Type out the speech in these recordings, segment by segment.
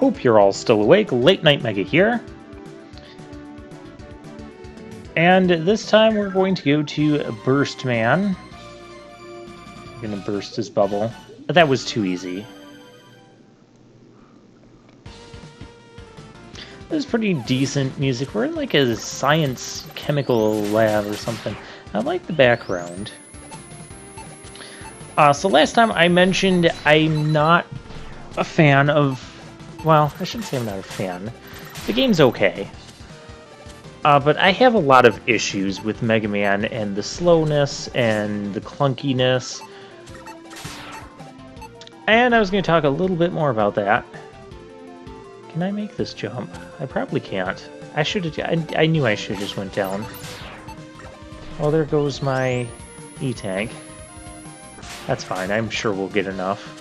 Hope you're all still awake. Late Night Mega here. And this time we're going to go to Burst Man. I'm going to burst his bubble. That was too easy. This is pretty decent music. We're in like a science chemical lab or something. I like the background. So last time I mentioned I'm not a fan of... Well, I shouldn't say I'm not a fan. The game's okay. But I have a lot of issues with Mega Man and the slowness and the clunkiness. And I was going to talk a little bit more about that. Can I make this jump? I probably can't. I should have... I knew I should have just went down. Well, there goes my E-Tank. That's fine. I'm sure we'll get enough.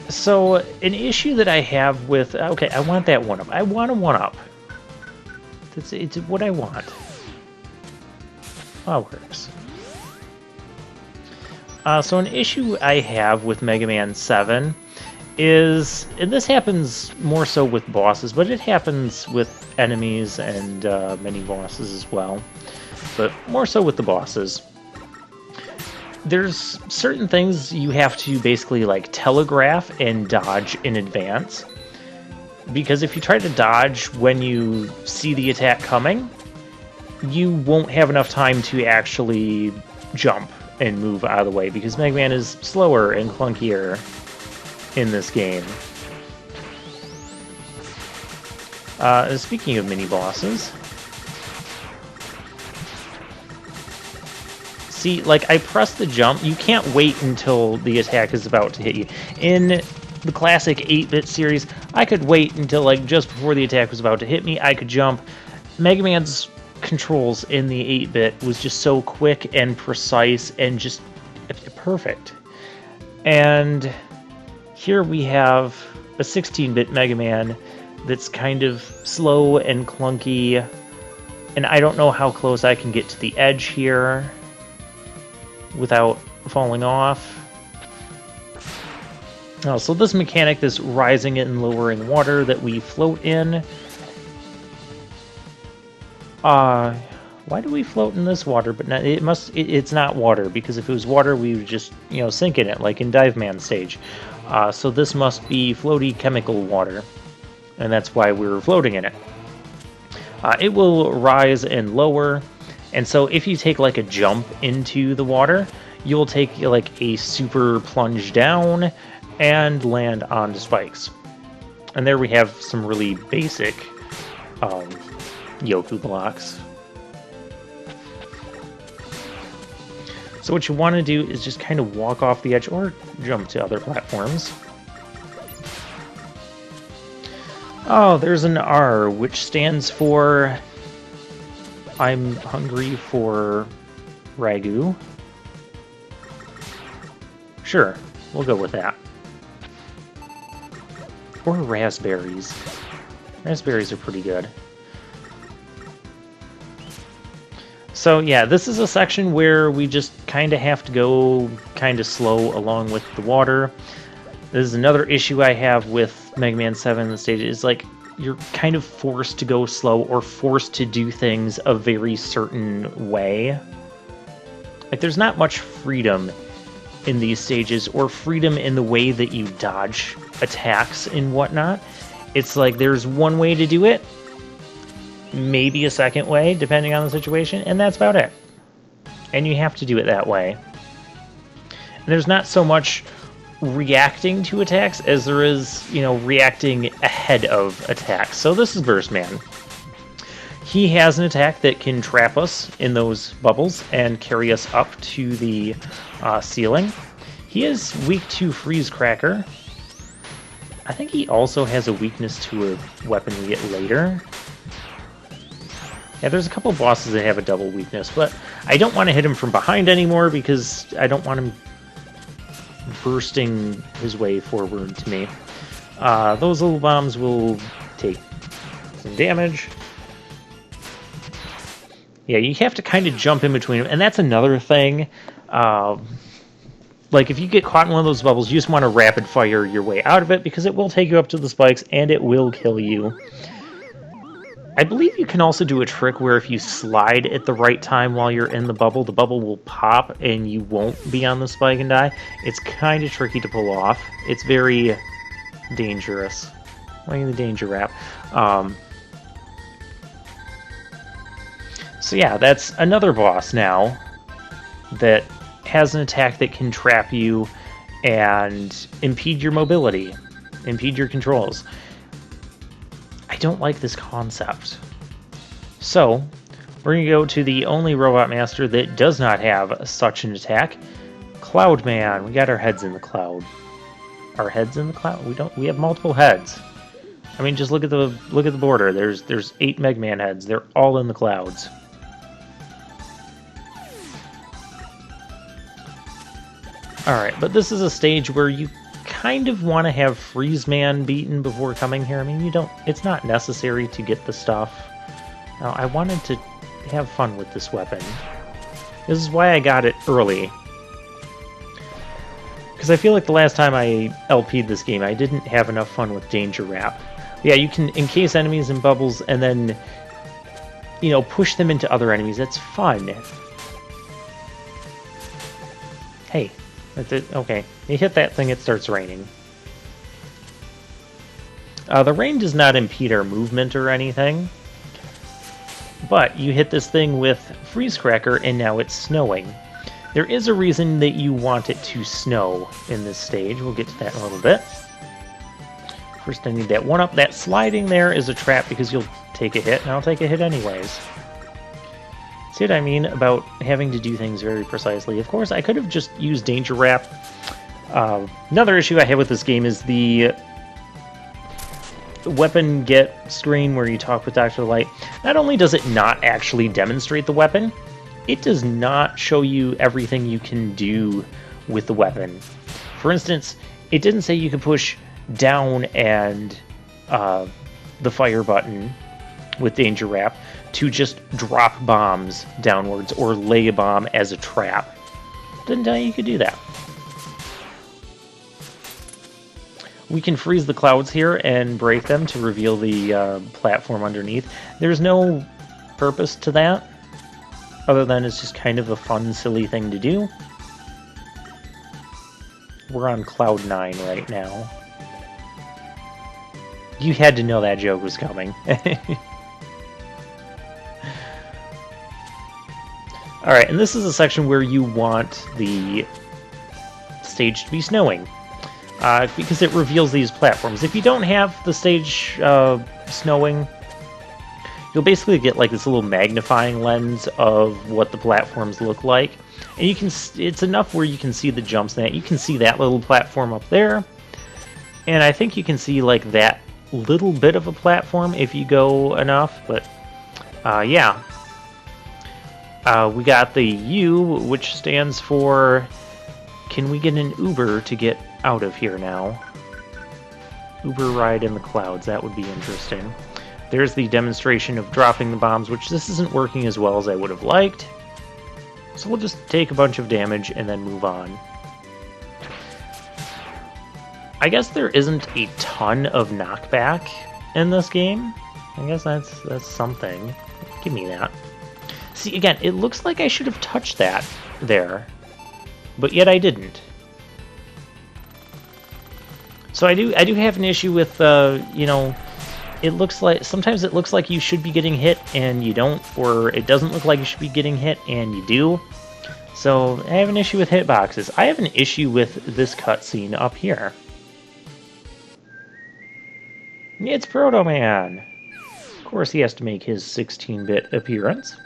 So, an issue that I have with... Okay, I want that 1-up. I want a 1-up. It's what I want. Well, it works. So an issue I have with Mega Man 7 is... And this happens more so with bosses, but it happens with enemies and many bosses as well. But more so with the bosses. There's certain things you have to basically like telegraph and dodge in advance. Because if you try to dodge when you see the attack coming, you won't have enough time to actually jump and move out of the way, because Mega Man is slower and clunkier in this game. Speaking of mini-bosses... See, like, I press the jump. You can't wait until the attack is about to hit you. In the classic 8-bit series, I could wait until, like, just before the attack was about to hit me. I could jump. Mega Man's controls in the 8-bit was just so quick and precise and just perfect. And here we have a 16-bit Mega Man that's kind of slow and clunky. And I don't know how close I can get to the edge here without falling off. Oh, so this mechanic, this rising and lowering water that we float in. Why do we float in this water? But not, it's not water, because if it was water, we would just, sink in it, like in Dive Man stage. So this must be floaty chemical water, and that's why we're floating in it. It will rise and lower. And so if you take like a jump into the water, you'll take like a super plunge down and land onto spikes. And there we have some really basic Yoku blocks. So what you want to do is just kind of walk off the edge or jump to other platforms. Oh, there's an R, which stands for... I'm hungry for ragu. Sure, we'll go with that. Or raspberries. Raspberries are pretty good. So yeah, this is a section where we just kind of have to go kind of slow along with the water. This is another issue I have with Mega Man 7 the stage, is like, you're kind of forced to go slow or forced to do things a very certain way. Like, there's not much freedom in these stages, or freedom in the way that you dodge attacks and whatnot. It's like there's one way to do it, maybe a second way, depending on the situation, and that's about it. And you have to do it that way. And there's not so much reacting to attacks as there is, reacting ahead of attacks. So this is Burst Man. He has an attack that can trap us in those bubbles and carry us up to the ceiling. He is weak to Freeze Cracker. I think he also has a weakness to a weapon we get later. Yeah, there's a couple bosses that have a double weakness, but I don't want to hit him from behind anymore because I don't want him bursting his way forward to me. Those little bombs will take some damage. Yeah, you have to kind of jump in between them, and that's another thing like, if you get caught in one of those bubbles, you just want to rapid fire your way out of it, because it will take you up to the spikes, and it will kill you. I believe you can also do a trick where if you slide at the right time while you're in the bubble will pop, and you won't be on the spike and die. It's kind of tricky to pull off. It's very dangerous. Like the danger wrap. So yeah, that's another boss now that has an attack that can trap you and impede your mobility, impede your controls. I don't like this concept. So, we're going to go to the only Robot Master that does not have such an attack, Cloudman. We got our heads in the cloud. Our heads in the cloud? We have multiple heads. I mean, just look at the border. There's 8 Mega Man heads. They're all in the clouds. Alright, but this is a stage where you kind of want to have Freeze Man beaten before coming here. I mean, it's not necessary to get the stuff. Now, I wanted to have fun with this weapon. This is why I got it early. Because I feel like the last time I LP'd this game, I didn't have enough fun with Danger Wrap. Yeah, you can encase enemies in bubbles and then, you know, push them into other enemies. That's fun. Hey. That's it. Okay, you hit that thing, it starts raining. The rain does not impede our movement or anything, but you hit this thing with Freeze Cracker and now it's snowing. There is a reason that you want it to snow in this stage. We'll get to that in a little bit. First I need that 1-up. That sliding there is a trap because you'll take a hit, and I'll take a hit anyways. See what I mean about having to do things very precisely? Of course, I could have just used Danger Wrap. Another issue I have with this game is the weapon get screen where you talk with Dr. Light. Not only does it not actually demonstrate the weapon, it does not show you everything you can do with the weapon. For instance, it didn't say you could push down and the fire button with Danger Wrap to just drop bombs downwards or lay a bomb as a trap. Didn't tell you could do that. We can freeze the clouds here and break them to reveal the platform underneath. There's no purpose to that, other than it's just kind of a fun, silly thing to do. We're on Cloud 9 right now. You had to know that joke was coming. Alright, and this is a section where you want the stage to be snowing, because it reveals these platforms. If you don't have the stage snowing, you'll basically get like this little magnifying lens of what the platforms look like. And you can, it's enough where you can see the jumps in that. You can see that little platform up there, and I think you can see like that little bit of a platform if you go enough, but yeah. We got the U, which stands for, can we get an Uber to get out of here now? Uber ride in the clouds, that would be interesting. There's the demonstration of dropping the bombs, which this isn't working as well as I would have liked. So we'll just take a bunch of damage and then move on. I guess there isn't a ton of knockback in this game. I guess that's something. Give me that. See, again, it looks like I should have touched that there, but yet I didn't. So I do have an issue with, you know, it looks like, sometimes it looks like you should be getting hit and you don't, or it doesn't look like you should be getting hit and you do. So I have an issue with hitboxes. I have an issue with this cutscene up here. It's Proto Man. Of course he has to make his 16-bit appearance.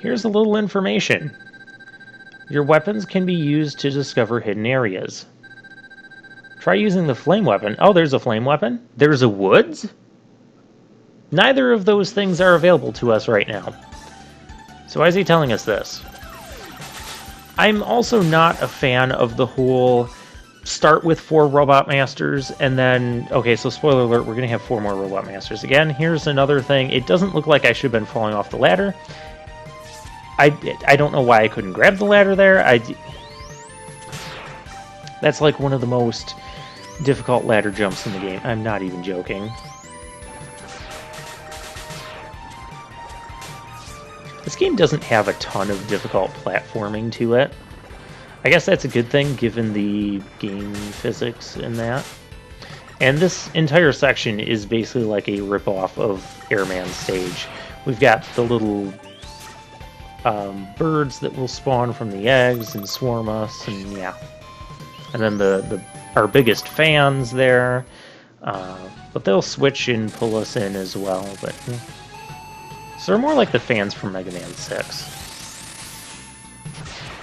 Here's a little information. Your weapons can be used to discover hidden areas. Try using the flame weapon. Oh, there's a flame weapon? There's a woods? Neither of those things are available to us right now. So why is he telling us this? I'm also not a fan of the whole start with 4 Robot Masters and then... Okay, so spoiler alert, we're going to have 4 more Robot Masters. Again, here's another thing. It doesn't look like I should have been falling off the ladder. I don't know why I couldn't grab the ladder there. That's like one of the most difficult ladder jumps in the game. I'm not even joking. This game doesn't have a ton of difficult platforming to it. I guess that's a good thing given the game physics in that. And this entire section is basically like a ripoff of Airman's stage. We've got the little birds that will spawn from the eggs and swarm us, and yeah. And then our biggest fans there, but they'll switch and pull us in as well. But yeah. So they're more like the fans from Mega Man 6.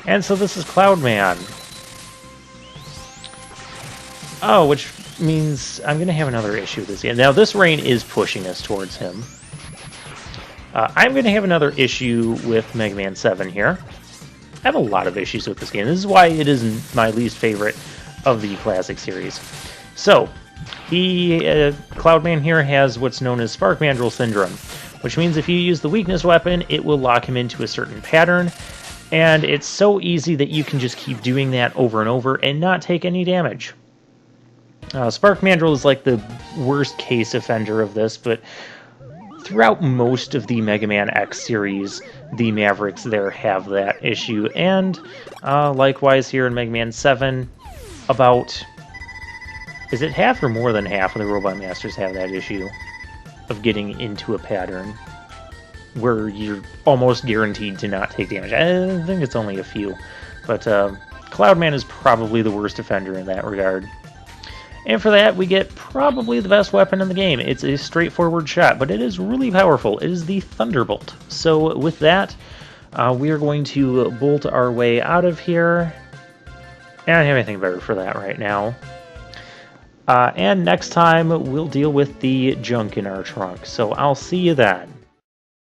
And so this is Cloudman. Oh, which means I'm going to have another issue with this game. Now, this rain is pushing us towards him. I'm going to have another issue with Mega Man 7 here. I have a lot of issues with this game. This is why it is my least favorite of the classic series. So, Cloudman here has what's known as Spark Mandrill Syndrome, which means if you use the weakness weapon, it will lock him into a certain pattern, and it's so easy that you can just keep doing that over and over and not take any damage. Spark Mandrill is like the worst case offender of this, but throughout most of the Mega Man X series, the Mavericks there have that issue, and likewise here in Mega Man 7, about... Is it half or more than half of the Robot Masters have that issue of getting into a pattern where you're almost guaranteed to not take damage? I think it's only a few, but Cloudman is probably the worst offender in that regard. And for that, we get probably the best weapon in the game. It's a straightforward shot, but it is really powerful. It is the Thunderbolt. So with that, we are going to bolt our way out of here. I don't have anything better for that right now. And next time, we'll deal with the junk in our trunk. So I'll see you then.